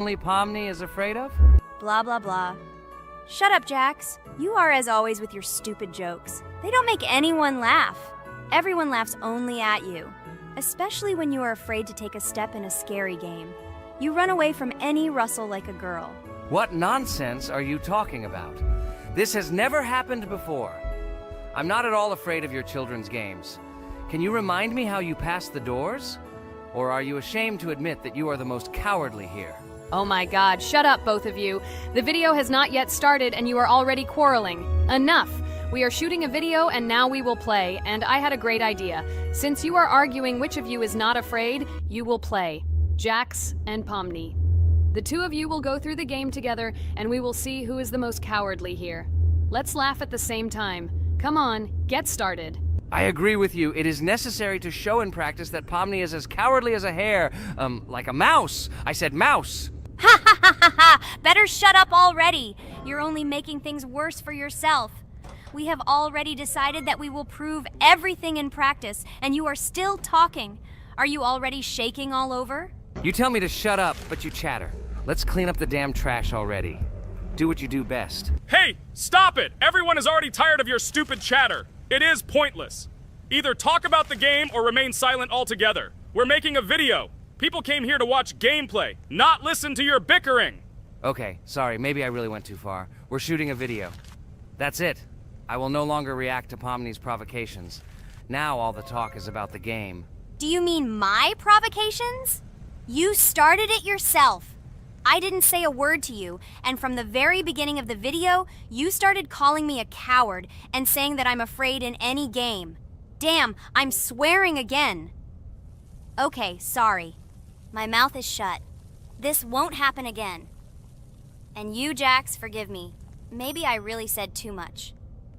only Pomni is afraid of? Blah, blah, blah. Shut up, Jax. You are as always with your stupid jokes. They don't make anyone laugh. Everyone laughs only at you, especially when you are afraid to take a step in a scary game. You run away from any rustle like a girl. What nonsense are you talking about? This has never happened before. I'm not at all afraid of your children's games. Can you remind me how you passed the doors? Or are you ashamed to admit that you are the most cowardly here? Oh my god, shut up, both of you. The video has not yet started and you are already quarreling. Enough! We are shooting a video and now we will play, and I had a great idea. Since you are arguing which of you is not afraid, you will play. Jax and Pomni. The two of you will go through the game together and we will see who is the most cowardly here. Let's laugh at the same time. Come on, get started. I agree with you. It is necessary to show in practice that Pomni is as cowardly as a hare. Like a mouse. I said mouse. Ha ha ha ha ha! Better shut up already. You're only making things worse for yourself. We have already decided that we will prove everything in practice, and you are still talking. Are you already shaking all over? You tell me to shut up, but you chatter. Let's clean up the damn trash already. Do what you do best. Hey, stop it! Everyone is already tired of your stupid chatter. It is pointless. Either talk about the game or remain silent altogether. We're making a video. People came here to watch gameplay, not listen to your bickering. Okay, sorry, maybe I really went too far. We're shooting a video. That's it. I will no longer react to Pomni's provocations. Now all the talk is about the game. Do you mean my provocations? You started it yourself. I didn't say a word to you, and from the very beginning of the video, you started calling me a coward and saying that I'm afraid in any game. Damn, I'm swearing again. Okay, sorry. My mouth is shut. This won't happen again. And you, Jax, forgive me. Maybe I really said too much,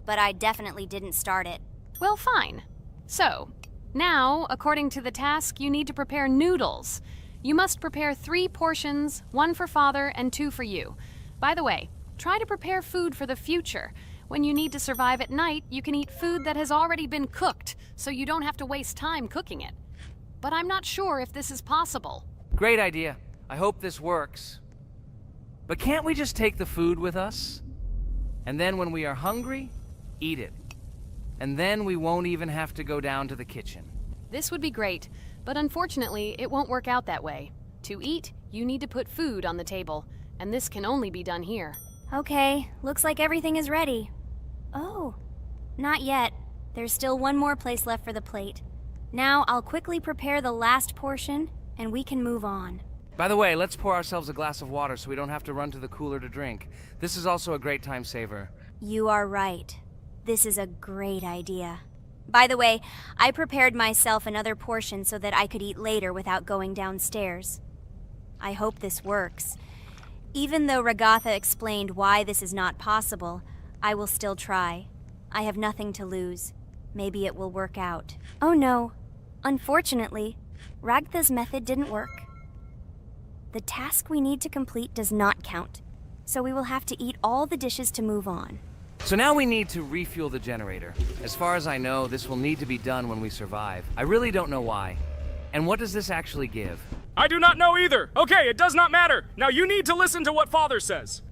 but I definitely didn't start it. Well, fine. So, now, according to the task, you need to prepare noodles. You must prepare 3 portions, 1 for Father and 2 for you. By the way, try to prepare food for the future. When you need to survive at night, you can eat food that has already been cooked, so you don't have to waste time cooking it. But I'm not sure if this is possible. Great idea. I hope this works. But can't we just take the food with us? And then when we are hungry, eat it. And then we won't even have to go down to the kitchen. This would be great, but unfortunately, it won't work out that way. To eat, you need to put food on the table, and this can only be done here. Okay, looks like everything is ready. Oh, not yet. There's still one more place left for the plate. Now I'll quickly prepare the last portion, and we can move on. By the way, let's pour ourselves a glass of water so we don't have to run to the cooler to drink. This is also a great time saver. You are right. This is a great idea. By the way, I prepared myself another portion so that I could eat later without going downstairs. I hope this works. Even though Ragatha explained why this is not possible, I will still try. I have nothing to lose. Maybe it will work out. Oh no. Unfortunately, Ragatha's method didn't work. The task we need to complete does not count, so we will have to eat all the dishes to move on. So now we need to refuel the generator. As far as I know, this will need to be done when we survive. I really don't know why. And what does this actually give? I do not know either. Okay, it does not matter. Now you need to listen to what Father says.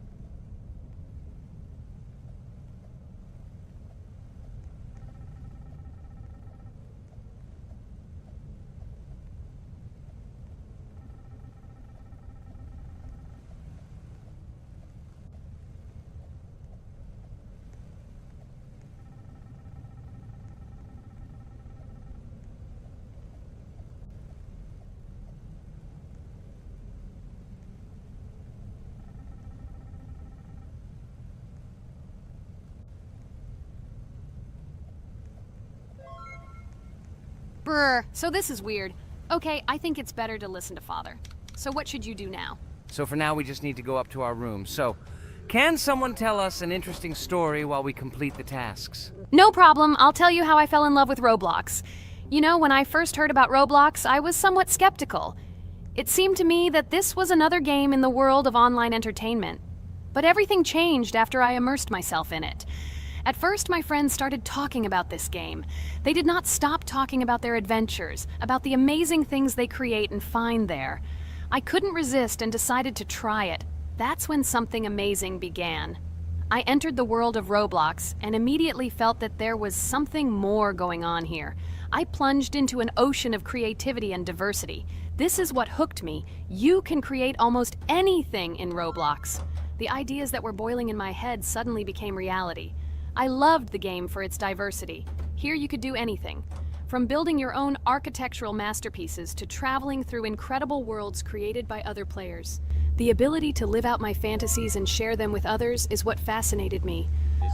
Brr, so this is weird. Okay, I think it's better to listen to Father. So what should you do now? So for now, we just need to go up to our room. So, can someone tell us an interesting story while we complete the tasks? No problem, I'll tell you how I fell in love with Roblox. You know, when I first heard about Roblox, I was somewhat skeptical. It seemed to me that this was another game in the world of online entertainment. But everything changed after I immersed myself in it. At first, my friends started talking about this game. They did not stop talking about their adventures, about the amazing things they create and find there. I couldn't resist and decided to try it. That's when something amazing began. I entered the world of Roblox and immediately felt that there was something more going on here. I plunged into an ocean of creativity and diversity. This is what hooked me. You can create almost anything in Roblox. The ideas that were boiling in my head suddenly became reality. I loved the game for its diversity. Here you could do anything. From building your own architectural masterpieces to traveling through incredible worlds created by other players. The ability to live out my fantasies and share them with others is what fascinated me.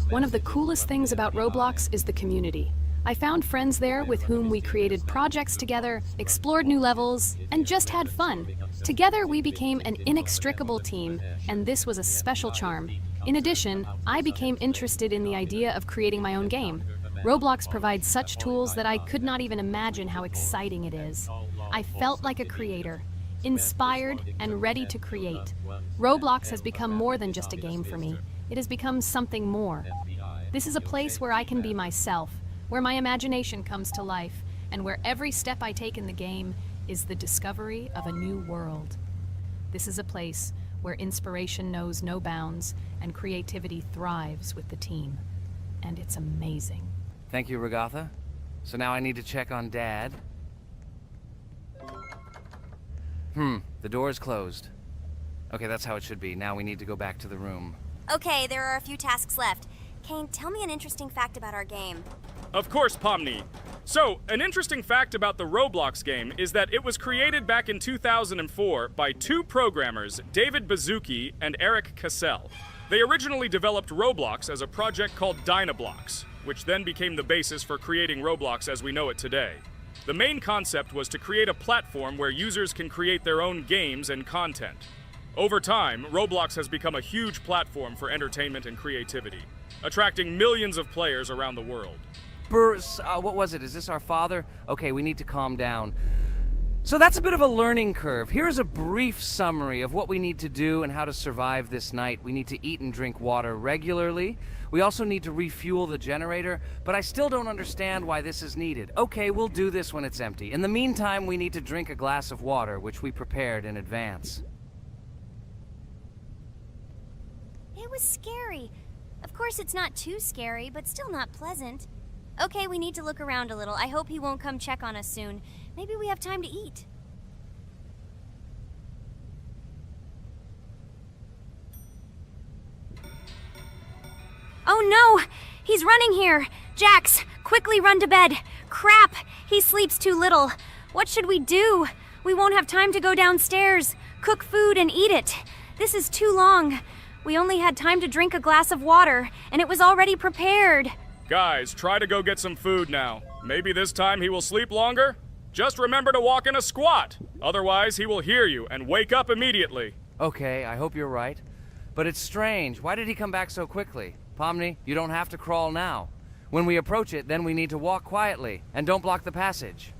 One of the coolest things about Roblox is the community. I found friends there with whom we created projects together, explored new levels, and just had fun. Together we became an inextricable team, and this was a special charm. In addition, I became interested in the idea of creating my own game. Roblox provides such tools that I could not even imagine how exciting it is. I felt like a creator, inspired and ready to create. Roblox has become more than just a game for me. It has become something more. This is a place where I can be myself, where my imagination comes to life, and where every step I take in the game is the discovery of a new world. This is a place where inspiration knows no bounds and creativity thrives with the team. And it's amazing. Thank you, Regatha. So now I need to check on Dad. The door is closed. Okay, that's how it should be. Now we need to go back to the room. Okay, there are a few tasks left. Kane, tell me an interesting fact about our game. Of course, Pomni. So, an interesting fact about the Roblox game is that it was created back in 2004 by two programmers, David Baszucki and Eric Cassell. They originally developed Roblox as a project called Dynablocks, which then became the basis for creating Roblox as we know it today. The main concept was to create a platform where users can create their own games and content. Over time, Roblox has become a huge platform for entertainment and creativity, attracting millions of players around the world. What was it? Is this our father? Okay, we need to calm down. So that's a bit of a learning curve. Here's a brief summary of what we need to do and how to survive this night. We need to eat and drink water regularly. We also need to refuel the generator, but I still don't understand why this is needed. Okay, we'll do this when it's empty. In the meantime, we need to drink a glass of water, which we prepared in advance. It was scary. Of course, it's not too scary, but still not pleasant. Okay, we need to look around a little. I hope he won't come check on us soon. Maybe we have time to eat. Oh no! He's running here! Jax, quickly run to bed! Crap! He sleeps too little. What should we do? We won't have time to go downstairs, cook food, and eat it. This is too long. We only had time to drink a glass of water, and it was already prepared. Guys, try to go get some food now. Maybe this time he will sleep longer? Just remember to walk in a squat. Otherwise, he will hear you and wake up immediately. Okay, I hope you're right. But it's strange. Why did he come back so quickly? Pomni, you don't have to crawl now. When we approach it, then we need to walk quietly. And don't block the passage.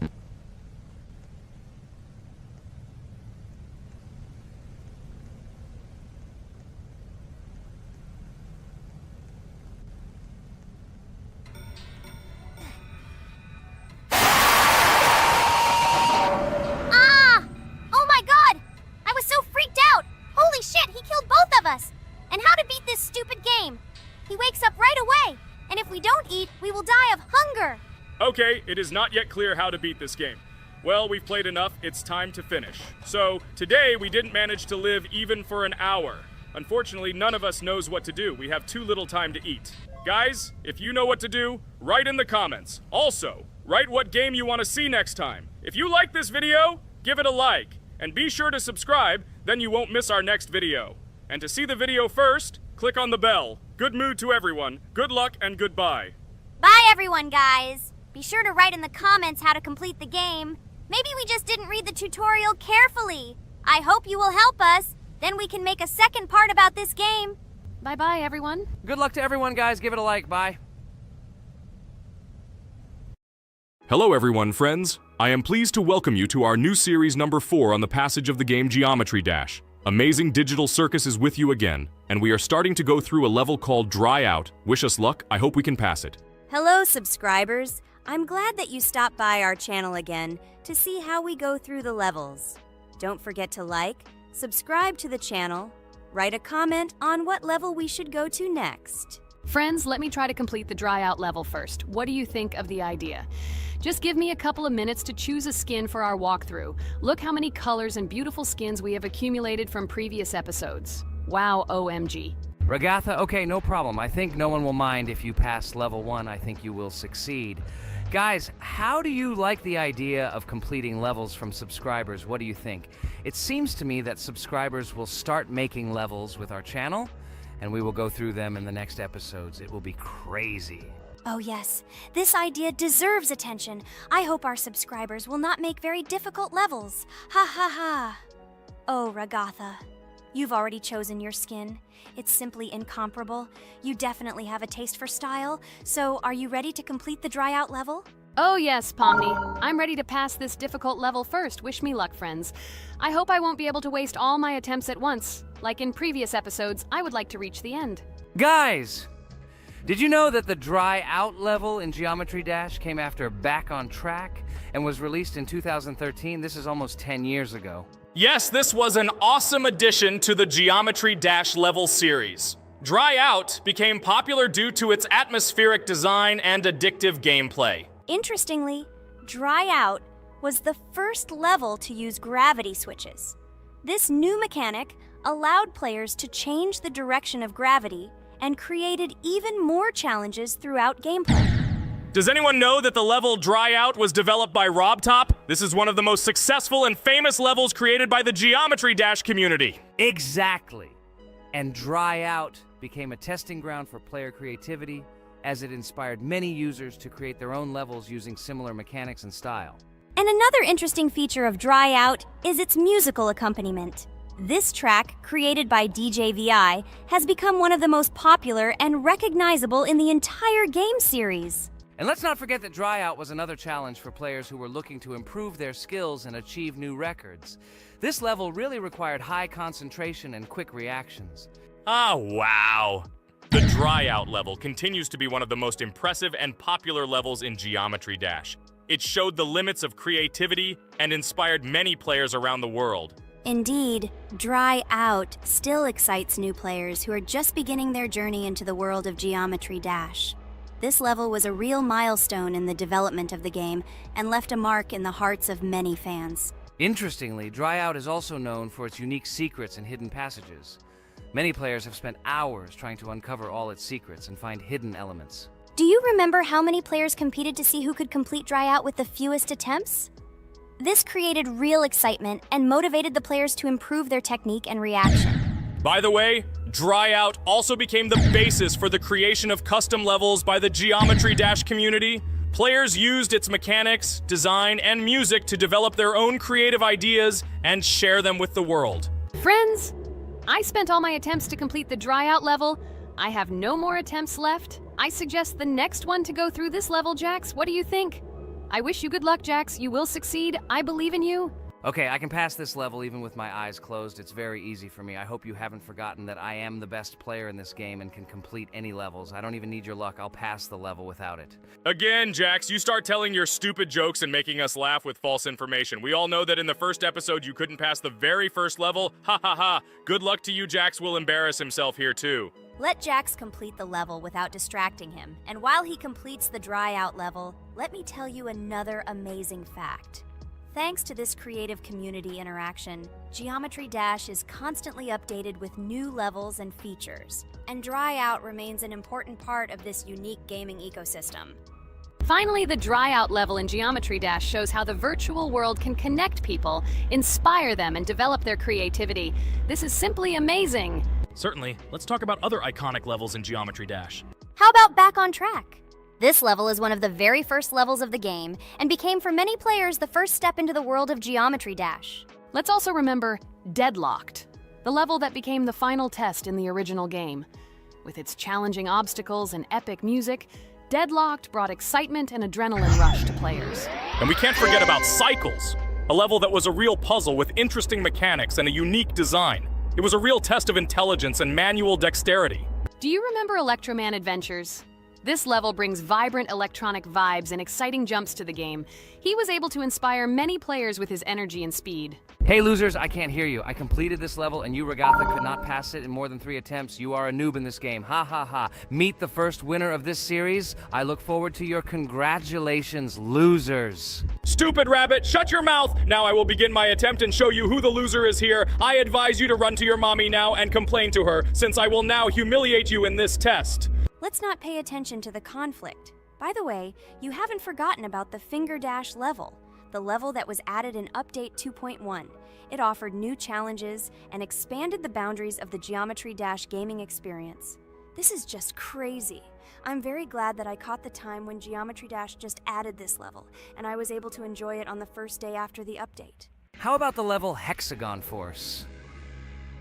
And how to beat this stupid game. He wakes up right away, and if we don't eat, we will die of hunger. Okay, it is not yet clear how to beat this game. Well, we've played enough, it's time to finish. So, today we didn't manage to live even for an hour. Unfortunately, none of us knows what to do. We have too little time to eat. Guys, if you know what to do, write in the comments. Also, write what game you want to see next time. If you like this video, give it a like. And be sure to subscribe, then you won't miss our next video. And to see the video first, click on the bell. Good mood to everyone. Good luck and goodbye. Bye everyone, guys. Be sure to write in the comments how to complete the game. Maybe we just didn't read the tutorial carefully. I hope you will help us. Then we can make a second part about this game. Bye-bye, everyone. Good luck to everyone, guys. Give it a like. Bye. Hello everyone, friends. I am pleased to welcome you to our new series number 4 on the passage of the game Geometry Dash. Amazing Digital Circus is with you again, and we are starting to go through a level called Dry Out. Wish us luck, I hope we can pass it. Hello, subscribers. I'm glad that you stopped by our channel again to see how we go through the levels. Don't forget to like, subscribe to the channel, write a comment on what level we should go to next. Friends, let me try to complete the dry out level first. What do you think of the idea? Just give me a couple of minutes to choose a skin for our walkthrough. Look how many colors and beautiful skins we have accumulated from previous episodes. Wow, OMG. Ragatha, okay, no problem. I think no one will mind if you pass level 1. I think you will succeed. Guys, how do you like the idea of completing levels from subscribers? What do you think? It seems to me that subscribers will start making levels with our channel, and we will go through them in the next episodes. It will be crazy. Oh yes, this idea deserves attention. I hope our subscribers will not make very difficult levels. Ha ha ha. Oh, Ragatha, you've already chosen your skin. It's simply incomparable. You definitely have a taste for style. So, are you ready to complete the dry out level? Oh yes, Pomni. I'm ready to pass this difficult level first. Wish me luck, friends. I hope I won't be able to waste all my attempts at once. Like in previous episodes, I would like to reach the end. Guys! Did you know that the dry out level in Geometry Dash came after Back on Track and was released in 2013? This is almost 10 years ago. Yes, this was an awesome addition to the Geometry Dash level series. Dry Out became popular due to its atmospheric design and addictive gameplay. Interestingly, Dry Out was the first level to use gravity switches. This new mechanic allowed players to change the direction of gravity and created even more challenges throughout gameplay. Does anyone know that the level Dry Out was developed by RobTop? This is one of the most successful and famous levels created by the Geometry Dash community. Exactly. And Dry Out became a testing ground for player creativity, as it inspired many users to create their own levels using similar mechanics and style. And another interesting feature of Dry Out is its musical accompaniment. This track, created by DJ VI, has become one of the most popular and recognizable in the entire game series. And let's not forget that Dry Out was another challenge for players who were looking to improve their skills and achieve new records. This level really required high concentration and quick reactions. Ah, wow. The Dry Out level continues to be one of the most impressive and popular levels in Geometry Dash. It showed the limits of creativity and inspired many players around the world. Indeed, Dry Out still excites new players who are just beginning their journey into the world of Geometry Dash. This level was a real milestone in the development of the game and left a mark in the hearts of many fans. Interestingly, Dry Out is also known for its unique secrets and hidden passages. Many players have spent hours trying to uncover all its secrets and find hidden elements. Do you remember how many players competed to see who could complete Dry Out with the fewest attempts? This created real excitement and motivated the players to improve their technique and reaction. By the way, Dry Out also became the basis for the creation of custom levels by the Geometry Dash community. Players used its mechanics, design, and music to develop their own creative ideas and share them with the world. Friends, I spent all my attempts to complete the Dry Out level. I have no more attempts left. I suggest the next one to go through this level, Jax. What do you think? I wish you good luck, Jax. You will succeed. I believe in you. Okay, I can pass this level even with my eyes closed. It's very easy for me. I hope you haven't forgotten that I am the best player in this game and can complete any levels. I don't even need your luck. I'll pass the level without it. Again, Jax, you start telling your stupid jokes and making us laugh with false information. We all know that in the first episode you couldn't pass the very first level. Ha ha ha. Good luck to you, Jax will embarrass himself here too. Let Jax complete the level without distracting him. And while he completes the Dry Out level, let me tell you another amazing fact. Thanks to this creative community interaction, Geometry Dash is constantly updated with new levels and features, and Dry Out remains an important part of this unique gaming ecosystem. Finally, the Dry Out level in Geometry Dash shows how the virtual world can connect people, inspire them, and develop their creativity. This is simply amazing. Certainly. Let's talk about other iconic levels in Geometry Dash. How about Back on Track? This level is one of the very first levels of the game and became for many players the first step into the world of Geometry Dash. Let's also remember Deadlocked, the level that became the final test in the original game. With its challenging obstacles and epic music, Deadlocked brought excitement and adrenaline rush to players. And we can't forget about Cycles, a level that was a real puzzle with interesting mechanics and a unique design. It was a real test of intelligence and manual dexterity. Do you remember Electroman Adventures? This level brings vibrant electronic vibes and exciting jumps to the game. He was able to inspire many players with his energy and speed. Hey losers, I can't hear you. I completed this level and you, Regatha, could not pass it in more than 3 attempts. You are a noob in this game. Ha ha ha. Meet the first winner of this series. I look forward to your congratulations, losers. Stupid rabbit, shut your mouth! Now I will begin my attempt and show you who the loser is here. I advise you to run to your mommy now and complain to her, since I will now humiliate you in this test. Let's not pay attention to the conflict. By the way, you haven't forgotten about the Finger Dash level, the level that was added in Update 2.1. It offered new challenges and expanded the boundaries of the Geometry Dash gaming experience. This is just crazy. I'm very glad that I caught the time when Geometry Dash just added this level, and I was able to enjoy it on the first day after the update. How about the level Hexagon Force?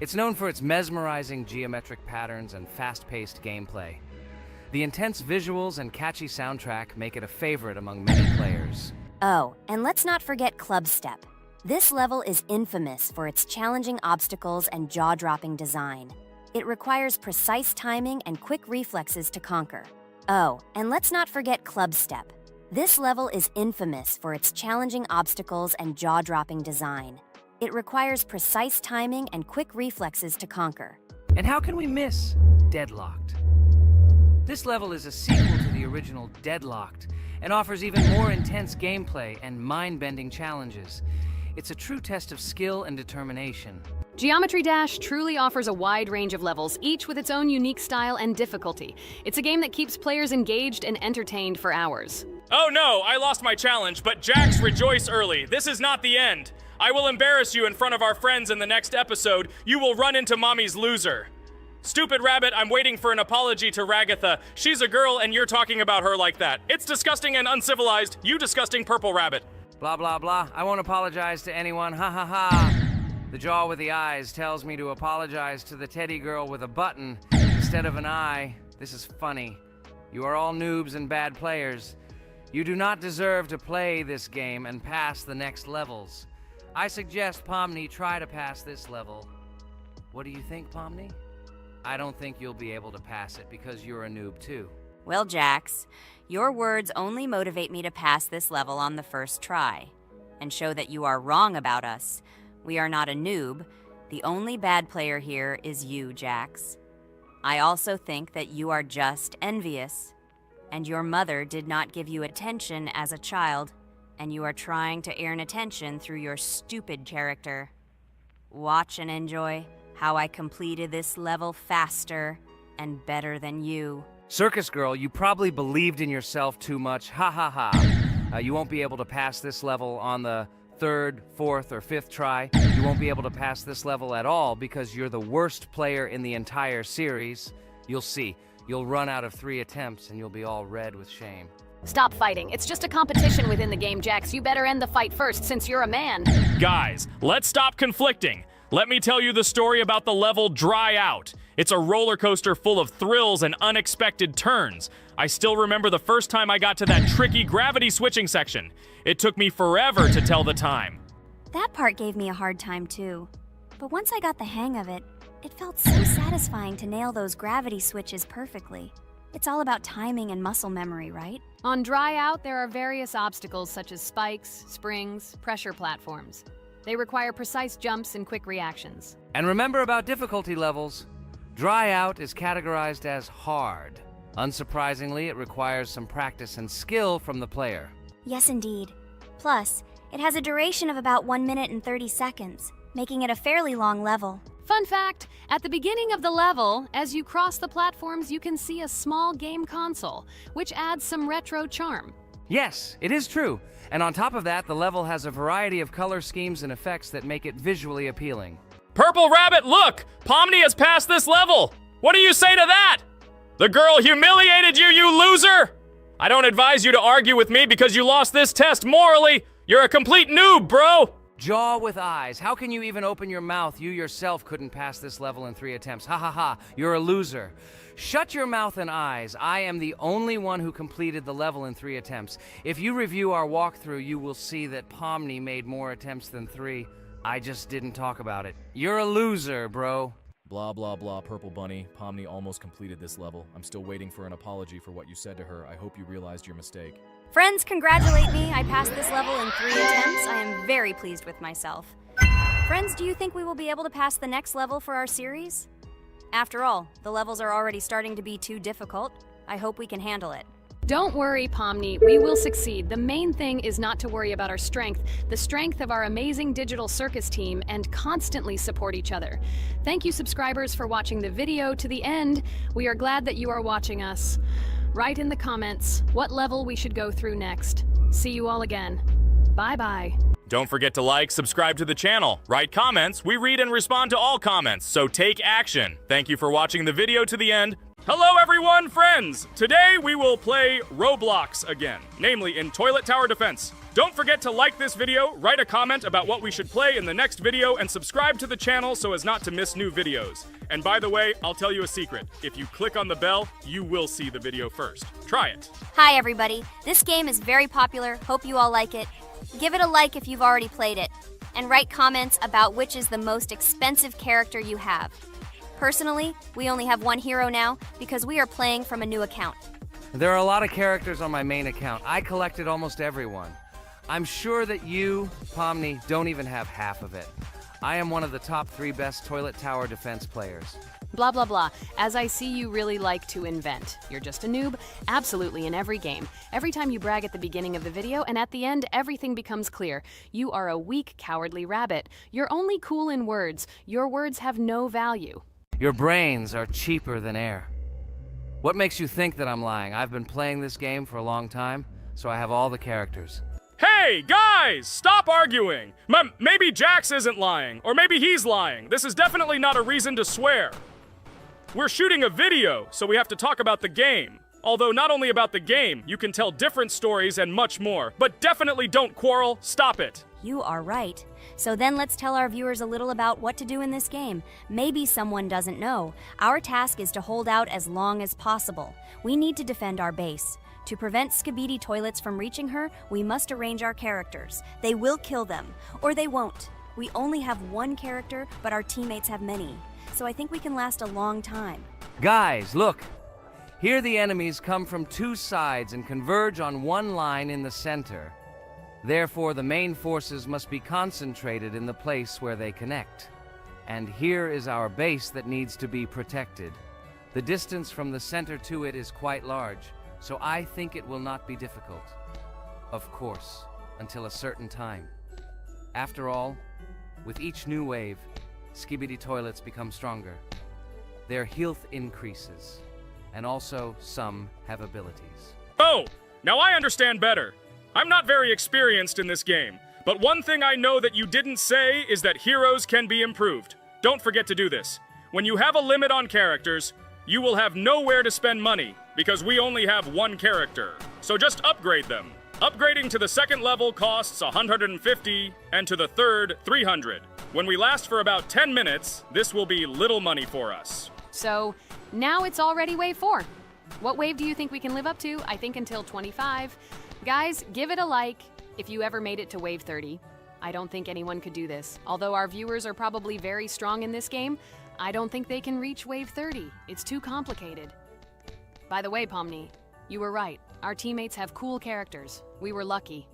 It's known for its mesmerizing geometric patterns and fast-paced gameplay. The intense visuals and catchy soundtrack make it a favorite among many players. Oh, and let's not forget Club Step. This level is infamous for its challenging obstacles and jaw-dropping design. It requires precise timing and quick reflexes to conquer. Oh, and let's not forget Club Step. This level is infamous for its challenging obstacles and jaw-dropping design. It requires precise timing and quick reflexes to conquer. And how can we miss Deadlocked? This level is a sequel to the original Deadlocked and offers even more intense gameplay and mind-bending challenges. It's a true test of skill and determination. Geometry Dash truly offers a wide range of levels, each with its own unique style and difficulty. It's a game that keeps players engaged and entertained for hours. Oh no, I lost my challenge, but Jax, rejoice early. This is not the end. I will embarrass you in front of our friends in the next episode. You will run into mommy's loser. Stupid rabbit, I'm waiting for an apology to Ragatha. She's a girl and you're talking about her like that. It's disgusting and uncivilized, you disgusting purple rabbit. Blah, blah, blah. I won't apologize to anyone. Ha ha ha. The jaw with the eyes tells me to apologize to the teddy girl with a button instead of an eye. This is funny. You are all noobs and bad players. You do not deserve to play this game and pass the next levels. I suggest Pomni try to pass this level. What do you think, Pomni? I don't think you'll be able to pass it because you're a noob too. Well, Jax, your words only motivate me to pass this level on the first try, and show that you are wrong about us. We are not a noob. The only bad player here is you, Jax. I also think that you are just envious, and your mother did not give you attention as a child, and you are trying to earn attention through your stupid character. Watch and enjoy how I completed this level faster and better than you. Circus girl, you probably believed in yourself too much. Ha ha ha. You won't be able to pass this level on the 3rd, 4th, or 5th try. You won't be able to pass this level at all because you're the worst player in the entire series. You'll see. You'll run out of 3 attempts and you'll be all red with shame. Stop fighting. It's just a competition within the game, Jax. You better end the fight first since you're a man. Guys, let's stop conflicting. Let me tell you the story about the level Dry Out. It's a roller coaster full of thrills and unexpected turns. I still remember the first time I got to that tricky gravity switching section. It took me forever to tell the time. That part gave me a hard time too. But once I got the hang of it, it felt so satisfying to nail those gravity switches perfectly. It's all about timing and muscle memory, right? On Dry Out, there are various obstacles such as spikes, springs, pressure platforms. They require precise jumps and quick reactions. And remember about difficulty levels. Dry Out is categorized as hard. Unsurprisingly, it requires some practice and skill from the player. Yes, indeed. Plus, it has a duration of about 1 minute and 30 seconds, making it a fairly long level. Fun fact, at the beginning of the level, as you cross the platforms, you can see a small game console, which adds some retro charm. Yes, it is true. And on top of that, the level has a variety of color schemes and effects that make it visually appealing. Purple Rabbit, look! Pomni has passed this level! What do you say to that? The girl humiliated you, you loser! I don't advise you to argue with me because you lost this test morally. You're a complete noob, bro! Jaw with eyes. How can you even open your mouth? You yourself couldn't pass this level in 3 attempts. Ha ha ha. You're a loser. Shut your mouth and eyes. I am the only one who completed the level in 3 attempts. If you review our walkthrough, you will see that Pomni made more attempts than 3. I just didn't talk about it. You're a loser, bro. Blah blah blah, Purple Bunny. Pomni almost completed this level. I'm still waiting for an apology for what you said to her. I hope you realized your mistake. Friends, congratulate me. I passed this level in 3 attempts. I am very pleased with myself. Friends, do you think we will be able to pass the next level for our series? After all, the levels are already starting to be too difficult. I hope we can handle it. Don't worry, Pomni, we will succeed. The main thing is not to worry about our strength, the strength of our amazing digital circus team, and constantly support each other. Thank you, subscribers, for watching the video to the end. We are glad that you are watching us. Write in the comments what level we should go through next. See you all again. Bye-bye. Don't forget to like, subscribe to the channel, write comments. We read and respond to all comments, so take action. Thank you for watching the video to the end. Hello everyone, friends! Today we will play Roblox again, namely in Toilet Tower Defense. Don't forget to like this video, write a comment about what we should play in the next video, and subscribe to the channel so as not to miss new videos. And by the way, I'll tell you a secret. If you click on the bell, you will see the video first. Try it. Hi everybody. This game is very popular. Hope you all like it. Give it a like if you've already played it. And write comments about which is the most expensive character you have. Personally, we only have one hero now because we are playing from a new account. There are a lot of characters on my main account. I collected almost everyone. I'm sure that you, Pomni, don't even have half of it. I am one of the top 3 best Toilet Tower Defense players. Blah, blah, blah. As I see, you really like to invent. You're just a noob, absolutely in every game. Every time you brag at the beginning of the video, and at the end, everything becomes clear. You are a weak, cowardly rabbit. You're only cool in words. Your words have no value. Your brains are cheaper than air. What makes you think that I'm lying? I've been playing this game for a long time, so I have all the characters. Hey, guys! Stop arguing! Maybe Jax isn't lying, or maybe he's lying. This is definitely not a reason to swear. We're shooting a video, so we have to talk about the game. Although not only about the game, you can tell different stories and much more. But definitely don't quarrel. Stop it. You are right. So then let's tell our viewers a little about what to do in this game. Maybe someone doesn't know. Our task is to hold out as long as possible. We need to defend our base. To prevent Skibidi Toilets from reaching her, we must arrange our characters. They will kill them, or they won't. We only have one character, but our teammates have many. So I think we can last a long time. Guys, look! Here the enemies come from 2 sides and converge on one line in the center. Therefore, the main forces must be concentrated in the place where they connect. And here is our base that needs to be protected. The distance from the center to it is quite large, so I think it will not be difficult. Of course, until a certain time. After all, with each new wave, Skibidi Toilets become stronger. Their health increases, and also some have abilities. Oh, now I understand better. I'm not very experienced in this game, but one thing I know that you didn't say is that heroes can be improved. Don't forget to do this. When you have a limit on characters, you will have nowhere to spend money, because we only have one character. So just upgrade them. Upgrading to the 2nd level costs 150, and to the 3rd, 300. When we last for about 10 minutes, this will be little money for us. So, now it's already wave 4. What wave do you think we can live up to? I think until 25. Guys, give it a like if you ever made it to wave 30. I don't think anyone could do this. Although our viewers are probably very strong in this game, I don't think they can reach wave 30. It's too complicated. By the way, Pomni, you were right. Our teammates have cool characters. We were lucky.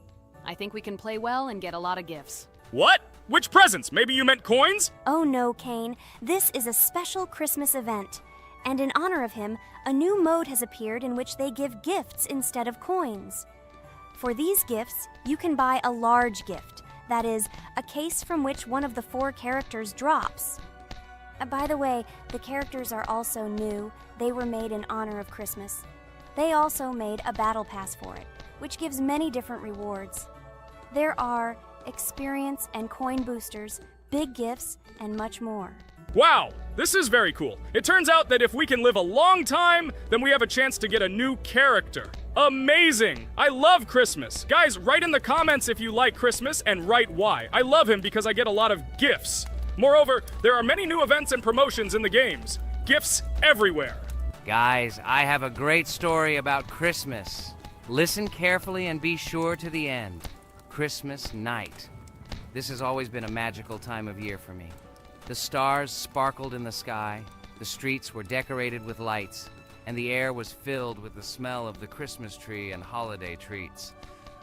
I think we can play well and get a lot of gifts. What? Which presents? Maybe you meant coins? Oh no, Kane. This is a special Christmas event. And in honor of him, a new mode has appeared in which they give gifts instead of coins. For these gifts, you can buy a large gift. That is, a case from which one of the 4 characters drops. By the way, the characters are also new. They were made in honor of Christmas. They also made a battle pass for it, which gives many different rewards. There are experience and coin boosters, big gifts, and much more. Wow, this is very cool. It turns out that if we can live a long time, then we have a chance to get a new character. Amazing! I love Christmas. Guys, write in the comments if you like Christmas and write why. I love him because I get a lot of gifts. Moreover, there are many new events and promotions in the games. Gifts everywhere. Guys, I have a great story about Christmas. Listen carefully and be sure to the end. Christmas night. This has always been a magical time of year for me. The stars sparkled in the sky, the streets were decorated with lights, and the air was filled with the smell of the Christmas tree and holiday treats.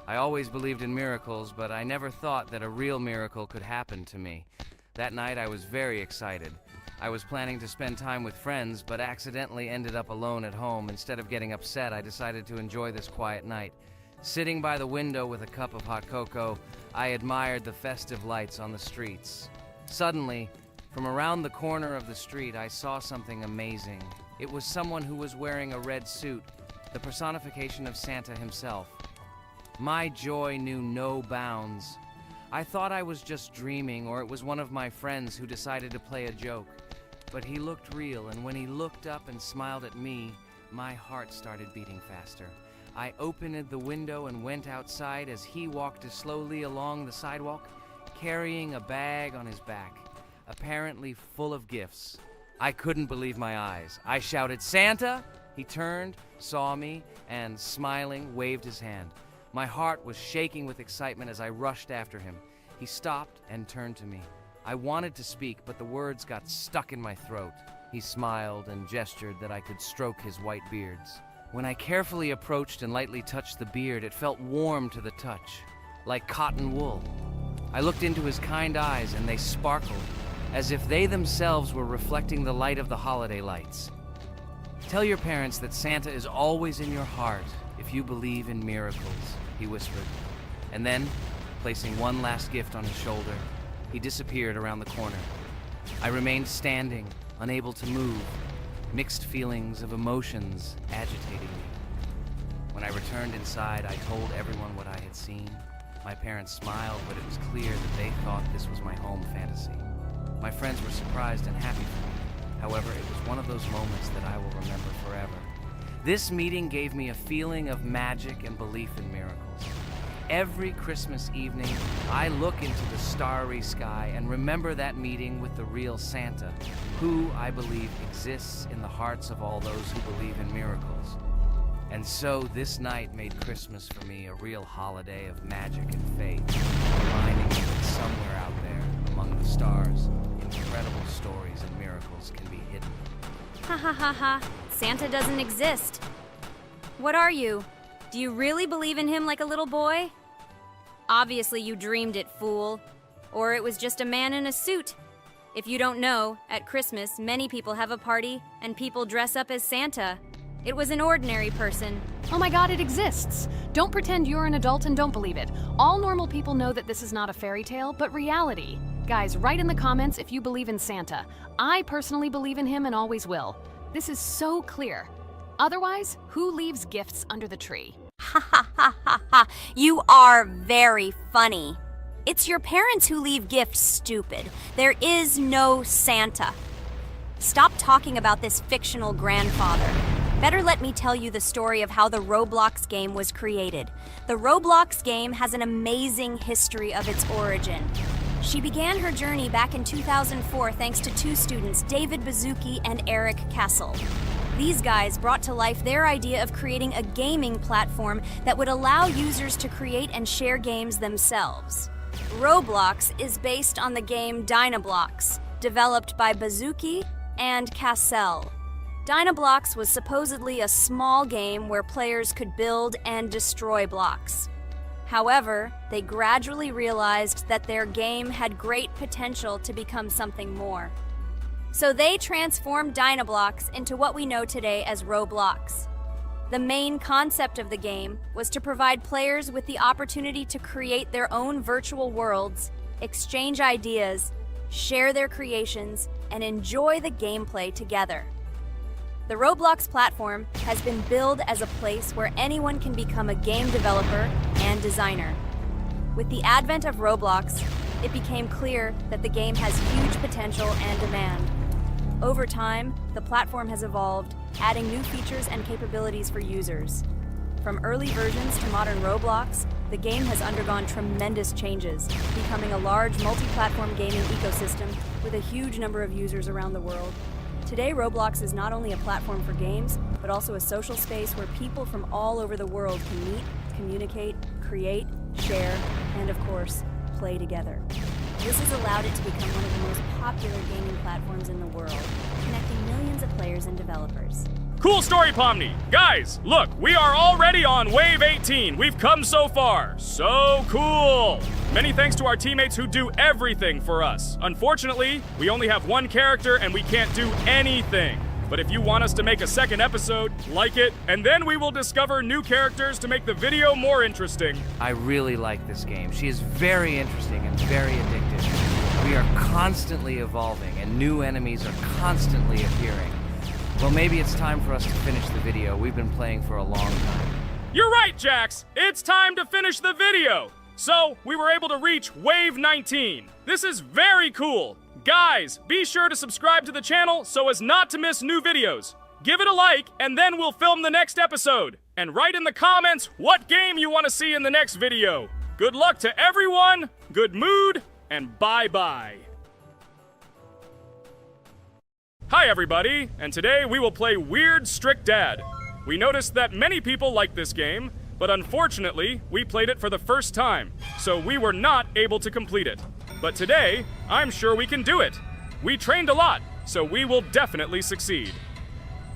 I always believed in miracles, but I never thought that a real miracle could happen to me. That night I was very excited. I was planning to spend time with friends, but accidentally ended up alone at home. Instead of getting upset, I decided to enjoy this quiet night. Sitting by the window with a cup of hot cocoa, I admired the festive lights on the streets. Suddenly, from around the corner of the street, I saw something amazing. It was someone who was wearing a red suit, the personification of Santa himself. My joy knew no bounds. I thought I was just dreaming, or it was one of my friends who decided to play a joke. But he looked real, and when he looked up and smiled at me, my heart started beating faster. I opened the window and went outside as he walked slowly along the sidewalk, carrying a bag on his back, apparently full of gifts. I couldn't believe my eyes. I shouted, "Santa!" He turned, saw me, and smiling, waved his hand. My heart was shaking with excitement as I rushed after him. He stopped and turned to me. I wanted to speak, but the words got stuck in my throat. He smiled and gestured that I could stroke his white beards. When I carefully approached and lightly touched the beard, it felt warm to the touch, like cotton wool. I looked into his kind eyes, and they sparkled, as if they themselves were reflecting the light of the holiday lights. "Tell your parents that Santa is always in your heart if you believe in miracles," he whispered. And then, placing one last gift on his shoulder, he disappeared around the corner. I remained standing, unable to move, mixed feelings of emotions agitating me. When I returned inside, I told everyone what I had seen. My parents smiled, but it was clear that they thought this was my home fantasy. My friends were surprised and happy for me. However, it was one of those moments that I will remember forever. This meeting gave me a feeling of magic and belief in miracles. Every Christmas evening, I look into the starry sky and remember that meeting with the real Santa, who, I believe, exists in the hearts of all those who believe in miracles. And so this night made Christmas for me a real holiday of magic and faith, reminding me that somewhere out there, among the stars, incredible stories and miracles can be hidden. Ha ha ha ha. Santa doesn't exist. What are you? Do you really believe in him like a little boy? Obviously you dreamed it, fool. Or it was just a man in a suit. If you don't know, at Christmas, many people have a party and people dress up as Santa. It was an ordinary person. Oh my god, it exists! Don't pretend you're an adult and don't believe it. All normal people know that this is not a fairy tale, but reality. Guys, write in the comments if you believe in Santa. I personally believe in him and always will. This is so clear. Otherwise, who leaves gifts under the tree? Ha ha ha ha ha. You are very funny. It's your parents who leave gifts, stupid. There is no Santa. Stop talking about this fictional grandfather. Better let me tell you the story of how the Roblox game was created. The Roblox game has an amazing history of its origin. She began her journey back in 2004 thanks to two students, David Bazuki and Eric Castle. These guys brought to life their idea of creating a gaming platform that would allow users to create and share games themselves. Roblox is based on the game Dynablox, developed by Bazuki and Castle. Dynablox was supposedly a small game where players could build and destroy blocks. However, they gradually realized that their game had great potential to become something more. So they transformed Dynablox into what we know today as Roblox. The main concept of the game was to provide players with the opportunity to create their own virtual worlds, exchange ideas, share their creations, and enjoy the gameplay together. The Roblox platform has been billed as a place where anyone can become a game developer and designer. With the advent of Roblox, it became clear that the game has huge potential and demand. Over time, the platform has evolved, adding new features and capabilities for users. From early versions to modern Roblox, the game has undergone tremendous changes, becoming a large multi-platform gaming ecosystem with a huge number of users around the world. Today, Roblox is not only a platform for games, but also a social space where people from all over the world can meet, communicate, create, share, and of course, play together. This has allowed it to become one of the most popular gaming platforms in the world, connecting millions of players and developers. Cool story, Pomni. Guys, look, we are already on Wave 18. We've come so far. So cool. Many thanks to our teammates who do everything for us. Unfortunately, we only have one character and we can't do anything. But if you want us to make a second episode, like it, and then we will discover new characters to make the video more interesting. I really like this game. She is very interesting and very addictive. We are constantly evolving and new enemies are constantly appearing. Well, maybe it's time for us to finish the video. We've been playing for a long time. You're right, Jax. It's time to finish the video. So, we were able to reach Wave 19. This is very cool. Guys, be sure to subscribe to the channel so as not to miss new videos. Give it a like, and then we'll film the next episode. And write in the comments what game you want to see in the next video. Good luck to everyone, good mood, and bye-bye. Hi everybody, and today we will play Weird Strict Dad. We noticed that many people like this game, but unfortunately, we played it for the first time, so we were not able to complete it. But today, I'm sure we can do it. We trained a lot, so we will definitely succeed.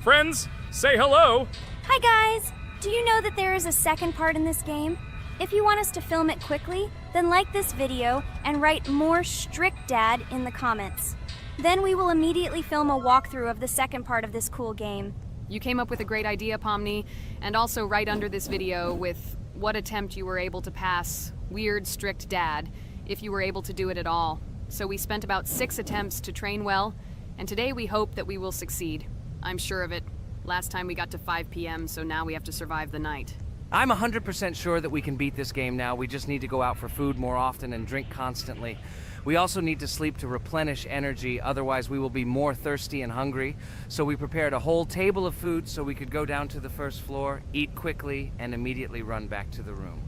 Friends, say hello. Hi guys! Do you know that there is a second part in this game? If you want us to film it quickly, then like this video and write more Strict Dad in the comments. Then we will immediately film a walkthrough of the second part of this cool game. You came up with a great idea, Pomni, and also right under this video with what attempt you were able to pass Weird Strict Dad, if you were able to do it at all. So we spent about 6 attempts to train well, and today we hope that we will succeed. I'm sure of it. Last time we got to 5 p.m., so now we have to survive the night. I'm 100% sure that we can beat this game now. We just need to go out for food more often and drink constantly. We also need to sleep to replenish energy, otherwise we will be more thirsty and hungry. So we prepared a whole table of food so we could go down to the first floor, eat quickly, and immediately run back to the room.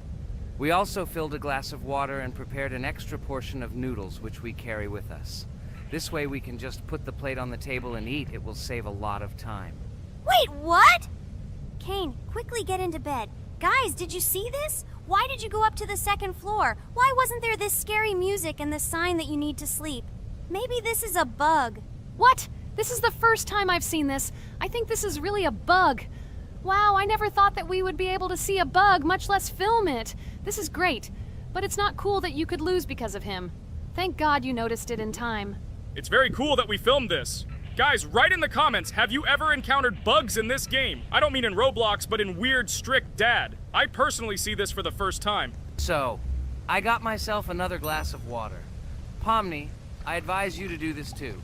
We also filled a glass of water and prepared an extra portion of noodles, which we carry with us. This way we can just put the plate on the table and eat. It will save a lot of time. Wait, what? Kane, quickly get into bed. Guys, did you see this? Why did you go up to the second floor? Why wasn't there this scary music and the sign that you need to sleep? Maybe this is a bug. What? This is the first time I've seen this. I think this is really a bug. Wow, I never thought that we would be able to see a bug, much less film it. This is great, but it's not cool that you could lose because of him. Thank God you noticed it in time. It's very cool that we filmed this. Guys, write in the comments, have you ever encountered bugs in this game? I don't mean in Roblox, but in Weird Strict Dad. I personally see this for the first time. So, I got myself another glass of water. Pomni, I advise you to do this too.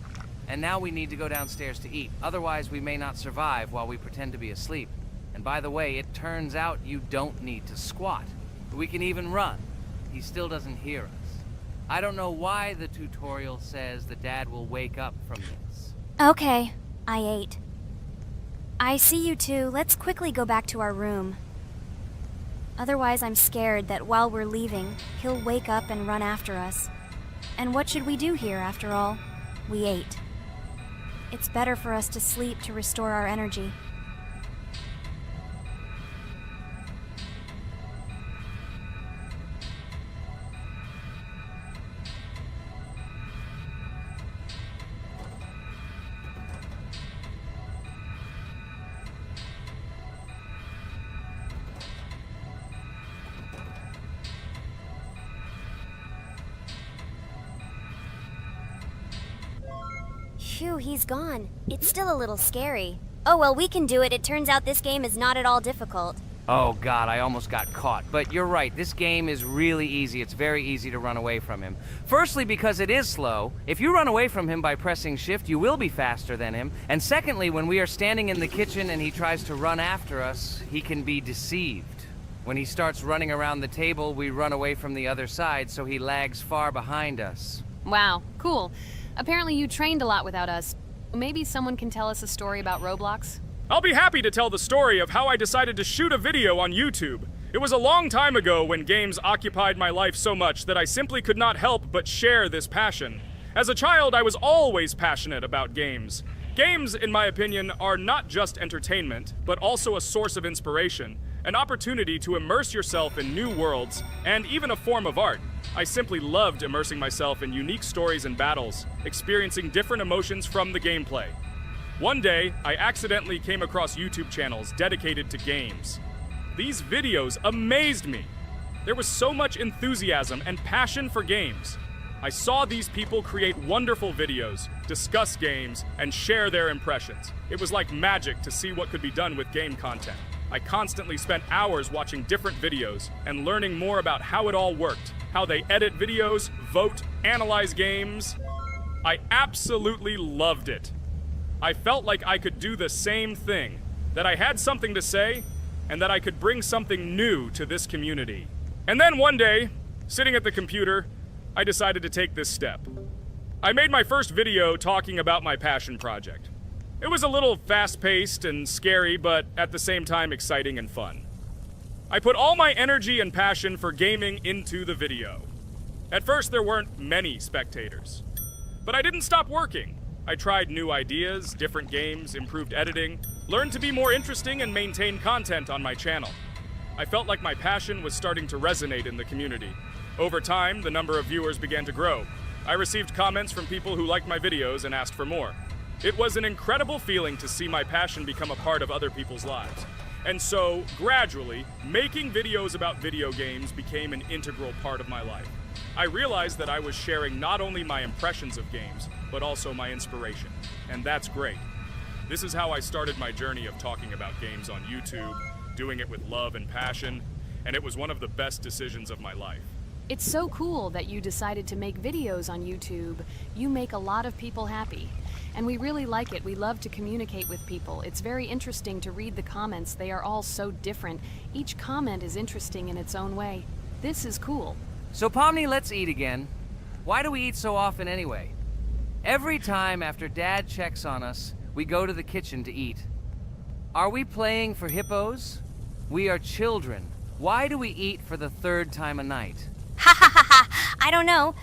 And now we need to go downstairs to eat. Otherwise, we may not survive while we pretend to be asleep. And by the way, it turns out you don't need to squat. We can even run. He still doesn't hear us. I don't know why the tutorial says that Dad will wake up from this. Okay, I ate. I see you two. Let's quickly go back to our room. Otherwise, I'm scared that while we're leaving, he'll wake up and run after us. And what should we do here, after all? We ate. It's better for us to sleep to restore our energy. Phew, he's gone. It's still a little scary. Oh well, we can do it. It turns out this game is not at all difficult. Oh God, I almost got caught. But you're right, this game is really easy. It's very easy to run away from him. Firstly, because it is slow. If you run away from him by pressing shift, you will be faster than him. And secondly, when we are standing in the kitchen and he tries to run after us, he can be deceived. When he starts running around the table, we run away from the other side, so he lags far behind us. Wow, cool. Apparently you trained a lot without us. Maybe someone can tell us a story about Roblox? I'll be happy to tell the story of how I decided to shoot a video on YouTube. It was a long time ago when games occupied my life so much that I simply could not help but share this passion. As a child, I was always passionate about games. Games, in my opinion, are not just entertainment, but also a source of inspiration. an opportunity to immerse yourself in new worlds, and even a form of art. I simply loved immersing myself in unique stories and battles, experiencing different emotions from the gameplay. One day, I accidentally came across YouTube channels dedicated to games. These videos amazed me. There was so much enthusiasm and passion for games. I saw these people create wonderful videos, discuss games, and share their impressions. It was like magic to see what could be done with game content. I constantly spent hours watching different videos and learning more about how it all worked, how they edit videos, vote, analyze games. I absolutely loved it. I felt like I could do the same thing, that I had something to say, and that I could bring something new to this community. And then one day, sitting at the computer, I decided to take this step. I made my first video talking about my passion project. It was a little fast-paced and scary, but at the same time exciting and fun. I put all my energy and passion for gaming into the video. At first, there weren't many spectators. But I didn't stop working. I tried new ideas, different games, improved editing, learned to be more interesting, and maintain content on my channel. I felt like my passion was starting to resonate in the community. Over time, the number of viewers began to grow. I received comments from people who liked my videos and asked for more. It was an incredible feeling to see my passion become a part of other people's lives. And so, gradually, making videos about video games became an integral part of my life. I realized that I was sharing not only my impressions of games, but also my inspiration. And that's great. This is how I started my journey of talking about games on YouTube, doing it with love and passion, and it was one of the best decisions of my life. It's so cool that you decided to make videos on YouTube. You make a lot of people happy. And we really like it. We love to communicate with people. It's very interesting to read the comments. They are all so different. Each comment is interesting in its own way. This is cool. So Pomni, let's eat again. Why do we eat so often anyway? Every time after Dad checks on us, we go to the kitchen to eat. Are we playing for hippos? We are children. Why do we eat for the third time a night? Ha ha ha ha! I don't know.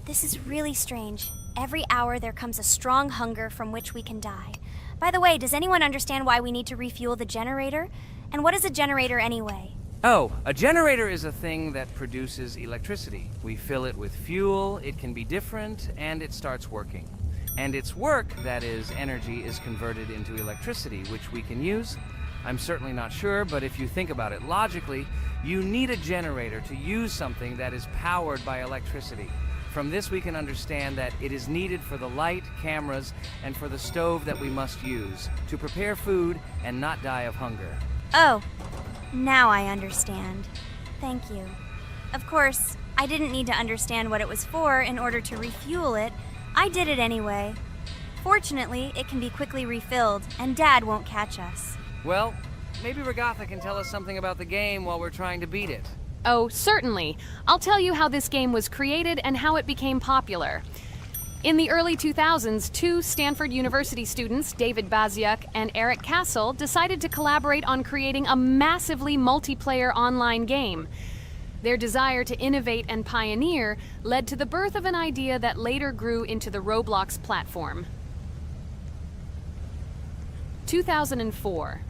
This is really strange. Every hour there comes a strong hunger from which we can die. By the way, does anyone understand why we need to refuel the generator? And what is a generator anyway? Oh, a generator is a thing that produces electricity. We fill it with fuel, it can be different, and it starts working. And its work, that is, energy, is converted into electricity, which we can use. I'm certainly not sure, but if you think about it logically, you need a generator to use something that is powered by electricity. From this we can understand that it is needed for the light, cameras, and for the stove that we must use, to prepare food and not die of hunger. Oh, now I understand. Thank you. Of course, I didn't need to understand what it was for in order to refuel it. I did it anyway. Fortunately, it can be quickly refilled, and Dad won't catch us. Well, maybe Regatha can tell us something about the game while we're trying to beat it. Oh, certainly. I'll tell you how this game was created and how it became popular. In the early 2000s, two Stanford University students, David Baziuk and Eric Castle, decided to collaborate on creating a massively multiplayer online game. Their desire to innovate and pioneer led to the birth of an idea that later grew into the Roblox platform. 2004.